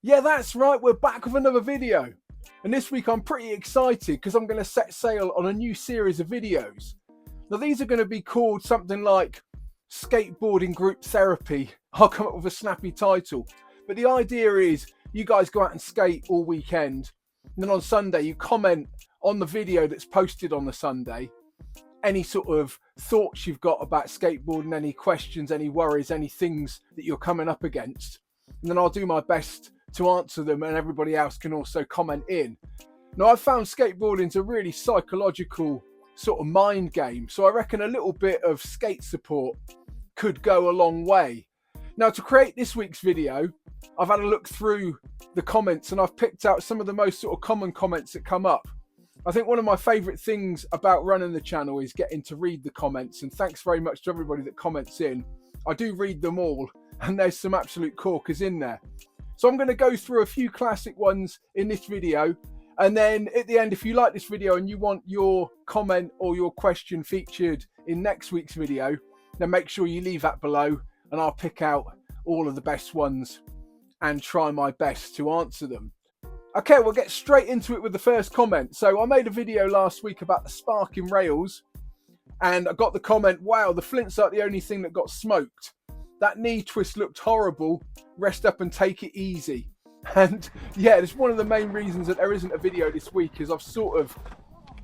Yeah, that's right, we're back with another video. And this week I'm pretty excited because I'm going to set sail on a new series of videos. Now these are going to be called something like Skateboarding Group Therapy. I'll come up with a snappy title. But the idea is you guys go out and skate all weekend. And then on Sunday you comment on the video that's posted on the Sunday. Any sort of thoughts you've got about skateboarding, any questions, any worries, any things that you're coming up against. And then I'll do my best to answer them, and everybody else can also comment in. Now, I've found skateboarding's a really psychological sort of mind game, so I reckon a little bit of skate support could go a long way. Now, to create this week's video, I've had a look through the comments and I've picked out some of the most sort of common comments that come up. I think one of my favourite things about running the channel is getting to read the comments, and thanks very much to everybody that comments in. I do read them all, and there's some absolute corkers in there. So I'm going to go through a few classic ones in this video, and then at the end, if you like this video and you want your comment or your question featured in next week's video, then make sure you leave that below and I'll pick out all of the best ones and try my best to answer them. Okay, we'll get straight into it with the first comment. So I made a video last week about the sparking rails, and I got the comment, wow, the flints aren't the only thing that got smoked. That knee twist looked horrible. Rest up and take it easy. And yeah, it's one of the main reasons that there isn't a video this week, is I've sort of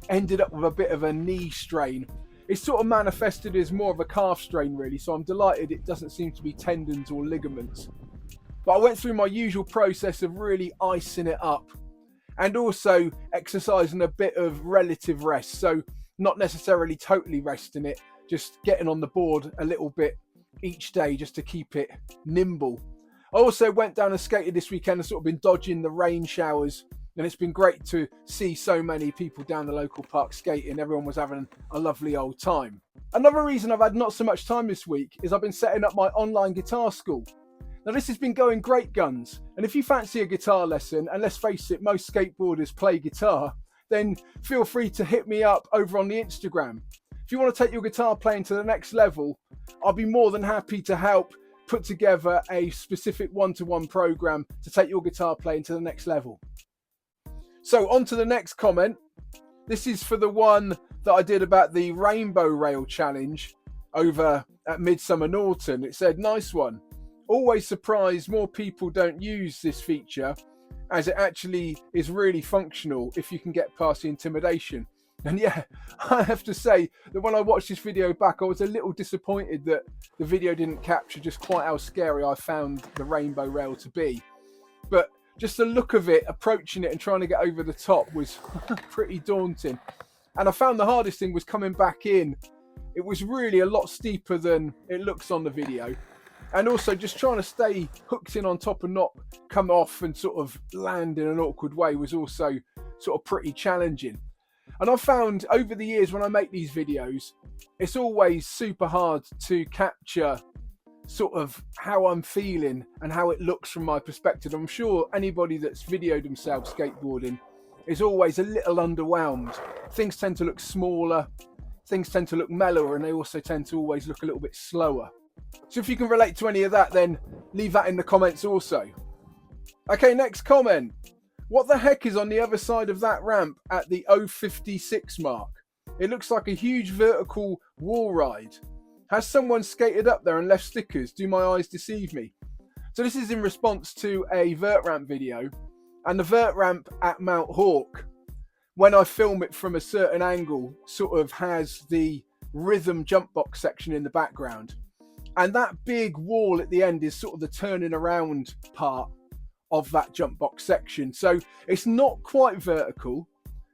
ended up with a bit of a knee strain. It's sort of manifested as more of a calf strain really, so I'm delighted it doesn't seem to be tendons or ligaments. But I went through my usual process of really icing it up and also exercising a bit of relative rest. So not necessarily totally resting it, just getting on the board a little bit each day just to keep it nimble. I also went down and skated this weekend and sort of been dodging the rain showers, and it's been great to see so many people down the local park skating. Everyone was having a lovely old time. Another reason I've had not so much time this week is I've been setting up my online guitar school. Now this has been going great guns, and if you fancy a guitar lesson, and let's face it, most skateboarders play guitar, then feel free to hit me up over on the Instagram. If you want to take your guitar playing to the next level, I'll be more than happy to help put together a specific one-to-one program to take your guitar playing to the next level. So on to the next comment. This is for the one that I did about the Rainbow Rail Challenge over at Midsummer Norton. It said, nice one. Always surprised more people don't use this feature, as it actually is really functional if you can get past the intimidation. And yeah, I have to say that when I watched this video back, I was a little disappointed that the video didn't capture just quite how scary I found the rainbow rail to be. But just the look of it, approaching it and trying to get over the top was pretty daunting. And I found the hardest thing was coming back in. It was really a lot steeper than it looks on the video. And also just trying to stay hooked in on top and not come off and sort of land in an awkward way was also sort of pretty challenging. And I've found over the years when I make these videos, it's always super hard to capture sort of how I'm feeling and how it looks from my perspective. I'm sure anybody that's videoed themselves skateboarding is always a little underwhelmed. Things tend to look smaller, things tend to look mellower, and they also tend to always look a little bit slower. So if you can relate to any of that, then leave that in the comments also. Okay, next comment. What the heck is on the other side of that ramp at the 056 mark? It looks like a huge vertical wall ride. Has someone skated up there and left stickers? Do my eyes deceive me? So this is in response to a vert ramp video, and the vert ramp at Mount Hawk, when I film it from a certain angle, sort of has the rhythm jump box section in the background. And that big wall at the end is sort of the turning around part of that jump box section. So it's not quite vertical,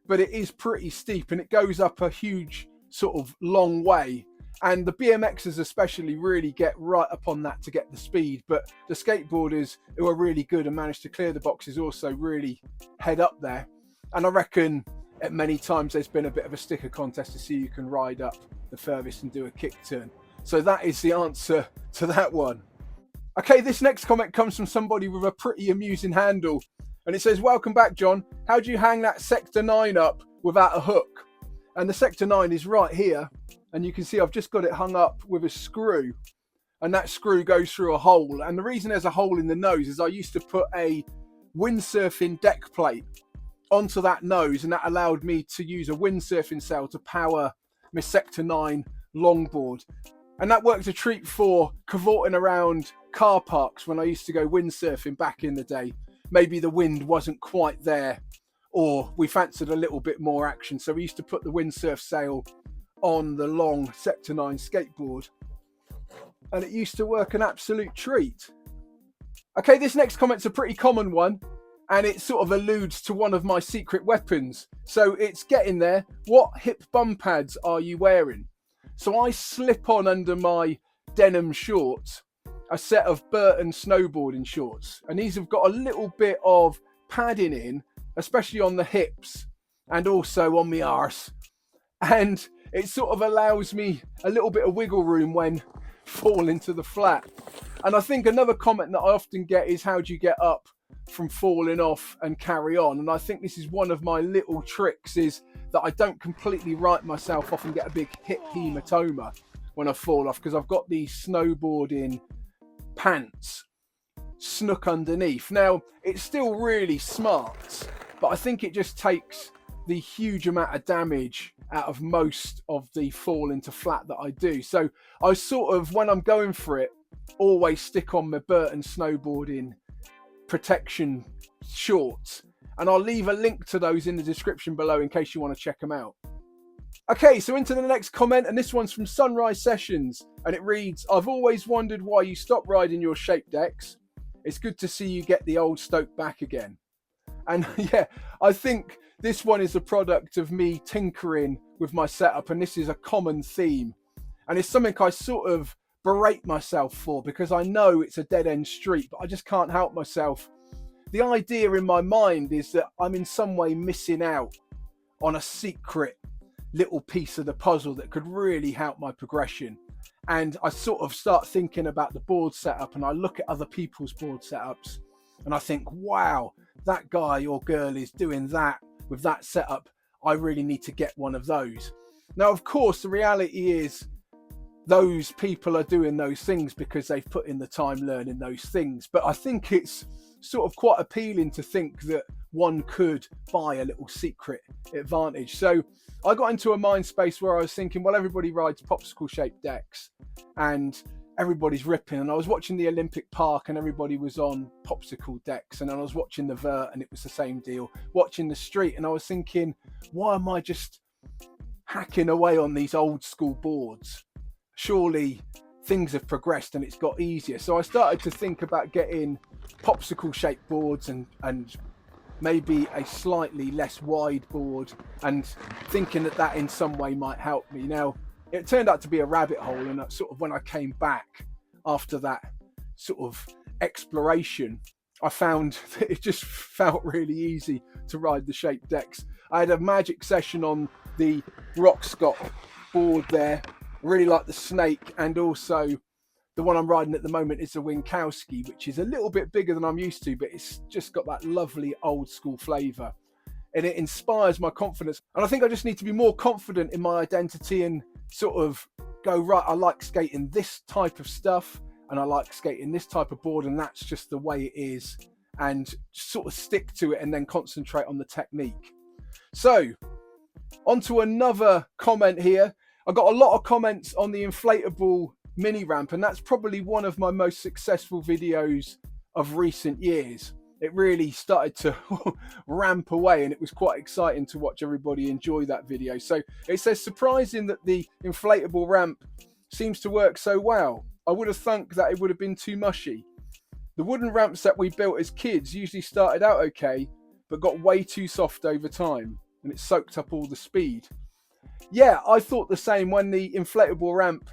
but it is pretty steep, and it goes up a huge sort of long way. And the BMXers especially really get right up on that to get the speed, but the skateboarders who are really good and manage to clear the boxes also really head up there. And I reckon at many times there's been a bit of a sticker contest to see who can ride up the furthest and do a kick turn. So that is the answer to that one. Okay, this next comment comes from somebody with a pretty amusing handle, and it says, welcome back, John. How do you hang that Sector 9 up without a hook? And the Sector 9 is right here, and you can see I've just got it hung up with a screw, and that screw goes through a hole. And the reason there's a hole in the nose is I used to put a windsurfing deck plate onto that nose, and that allowed me to use a windsurfing sail to power my Sector 9 longboard. And that worked a treat for cavorting around car parks when I used to go windsurfing back in the day. Maybe the wind wasn't quite there, or we fancied a little bit more action, so we used to put the windsurf sail on the long Sector 9 skateboard, and it used to work an absolute treat. Okay, this next comment's a pretty common one, and it sort of alludes to one of my secret weapons. So it's getting there. What hip bum pads are you wearing? So I slip on under my denim shorts a set of Burton snowboarding shorts, and these have got a little bit of padding in, especially on the hips and also on my arse, and it sort of allows me a little bit of wiggle room when falling to the flat. And I think another comment that I often get is, how do you get up from falling off and carry on? And I think this is one of my little tricks, is that I don't completely write myself off and get a big hip hematoma when I fall off, because I've got these snowboarding pants snuck underneath. Now, it's still really smart, but I think it just takes the huge amount of damage out of most of the fall into flat that I do. So I sort of, when I'm going for it, always stick on my Burton snowboarding protection shorts, and I'll leave a link to those in the description below in case you want to check them out. Okay, so into the next comment, and this one's from Sunrise Sessions, and it reads, I've always wondered why you stopped riding your shape decks. It's good to see you get the old Stoke back again. And yeah, I think this one is a product of me tinkering with my setup, and this is a common theme, and it's something I sort of berate myself for, because I know it's a dead-end street, but I just can't help myself. The idea in my mind is that I'm in some way missing out on a secret little piece of the puzzle that could really help my progression. And I sort of start thinking about the board setup, and I look at other people's board setups, and I think, wow, that guy or girl is doing that with that setup. I really need to get one of those. Now, of course, the reality is those people are doing those things because they've put in the time learning those things. But I think it's sort of quite appealing to think that one could buy a little secret advantage. So I got into a mind space where I was thinking, well, everybody rides popsicle shaped decks and everybody's ripping, and I was watching the Olympic Park and everybody was on popsicle decks, and then I was watching the vert and it was the same deal, watching the street, and I was thinking, why am I just hacking away on these old school boards? Surely things have progressed and it's got easier. So I started to think about getting popsicle shaped boards and maybe a slightly less wide board, and thinking that that in some way might help me. Now, it turned out to be a rabbit hole, and sort of when I came back after that sort of exploration, I found that it just felt really easy to ride the shaped decks. I had a magic session on the Rockscott board there. Really like the Snake, and also the one I'm riding at the moment is the Winkowski, which is a little bit bigger than I'm used to, but it's just got that lovely old school flavour, and it inspires my confidence. And I think I just need to be more confident in my identity and sort of go, right, I like skating this type of stuff and I like skating this type of board, and that's just the way it is, and sort of stick to it and then concentrate on the technique. So on to another comment here. I got a lot of comments on the inflatable mini ramp, and that's probably one of my most successful videos of recent years. It really started to ramp away, and it was quite exciting to watch everybody enjoy that video. So it says, surprising that the inflatable ramp seems to work so well. I would have thunk that it would have been too mushy. The wooden ramps that we built as kids usually started out okay, but got way too soft over time, and it soaked up all the speed. Yeah, I thought the same when the inflatable ramp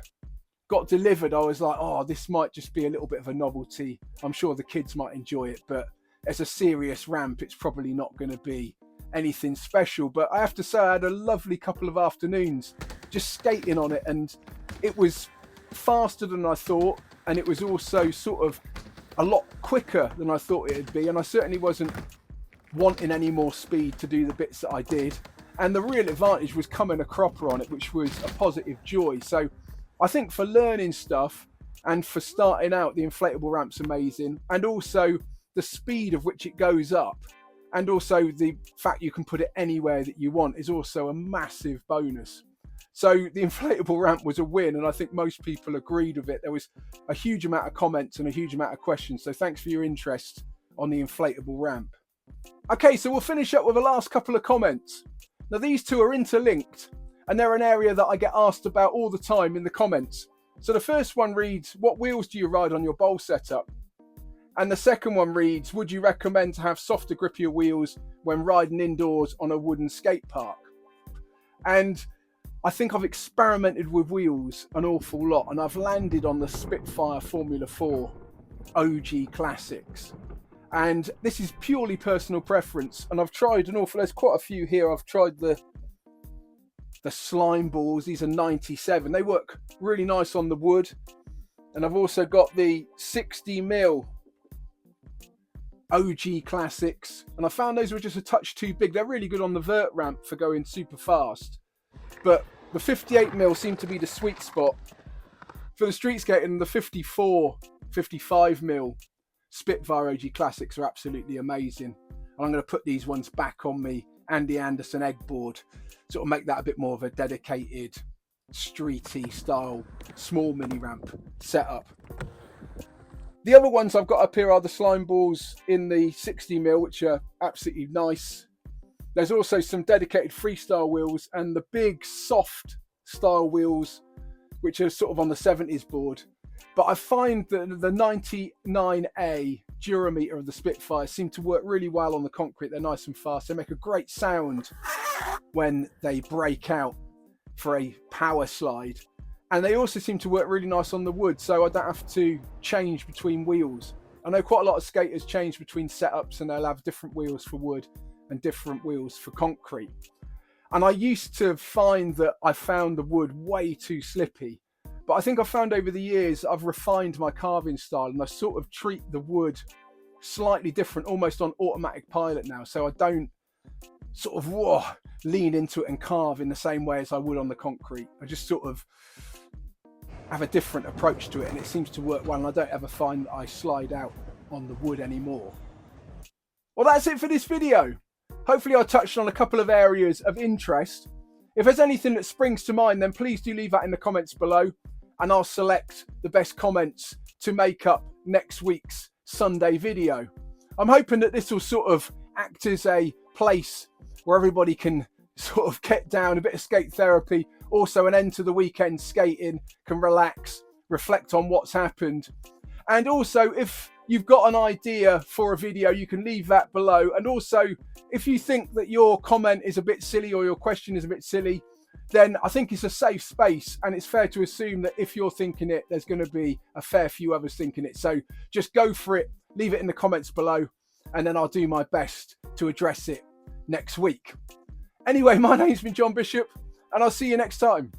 got delivered. I was like, oh, this might just be a little bit of a novelty. I'm sure the kids might enjoy it, but as a serious ramp, it's probably not going to be anything special. But I have to say, I had a lovely couple of afternoons just skating on it, and it was faster than I thought, and it was also sort of a lot quicker than I thought it'd be, and I certainly wasn't wanting any more speed to do the bits that I did. And the real advantage was coming a cropper on it, which was a positive joy. So I think for learning stuff and for starting out, the inflatable ramp's amazing. And also the speed of which it goes up, and also the fact you can put it anywhere that you want is also a massive bonus. So the inflatable ramp was a win, and I think most people agreed with it. There was a huge amount of comments and a huge amount of questions, so thanks for your interest on the inflatable ramp. Okay, so we'll finish up with the last couple of comments. Now these two are interlinked, and they're an area that I get asked about all the time in the comments. So the first one reads, what wheels do you ride on your bowl setup? And the second one reads, would you recommend to have softer, grippier wheels when riding indoors on a wooden skate park? And I think I've experimented with wheels an awful lot, and I've landed on the Spitfire Formula 4 OG Classics. And this is purely personal preference, and I've tried an awful, there's quite a few here. I've tried the slime balls, these are 97. They work really nice on the wood. And I've also got the 60mm OG Classics, and I found those were just a touch too big. They're really good on the vert ramp for going super fast, but the 58mm seemed to be the sweet spot for the street skating. The 55mm Spitfire OG Classics are absolutely amazing, and I'm going to put these ones back on me Andy Anderson egg board, sort of make that a bit more of a dedicated streety style small mini ramp setup. The other ones I've got up here are the slime balls in the 60mm, which are absolutely nice. There's also some dedicated freestyle wheels and the big soft style wheels, which are sort of on the 70s board. But I find that the 99A Durameter of the Spitfire seem to work really well on the concrete. They're nice and fast. They make a great sound when they break out for a power slide. And they also seem to work really nice on the wood, so I don't have to change between wheels. I know quite a lot of skaters change between setups, and they'll have different wheels for wood and different wheels for concrete. And I used to find that I found the wood way too slippy, but I think I've found over the years I've refined my carving style, and I sort of treat the wood slightly different, almost on automatic pilot now. So I don't sort of lean into it and carve in the same way as I would on the concrete. I just sort of have a different approach to it, and it seems to work well, and I don't ever find that I slide out on the wood anymore. Well, that's it for this video. Hopefully I touched on a couple of areas of interest. If there's anything that springs to mind, then please do leave that in the comments below, and I'll select the best comments to make up next week's Sunday video. I'm hoping that this will sort of act as a place where everybody can sort of get down, a bit of skate therapy, also an end to the weekend skating, can relax, reflect on what's happened. And also, if you've got an idea for a video, you can leave that below. And also, if you think that your comment is a bit silly or your question is a bit silly, then I think it's a safe space, and it's fair to assume that if you're thinking it, there's going to be a fair few others thinking it. So just go for it, leave it in the comments below, and then I'll do my best to address it next week. Anyway, my name's been John Bishop, and I'll see you next time.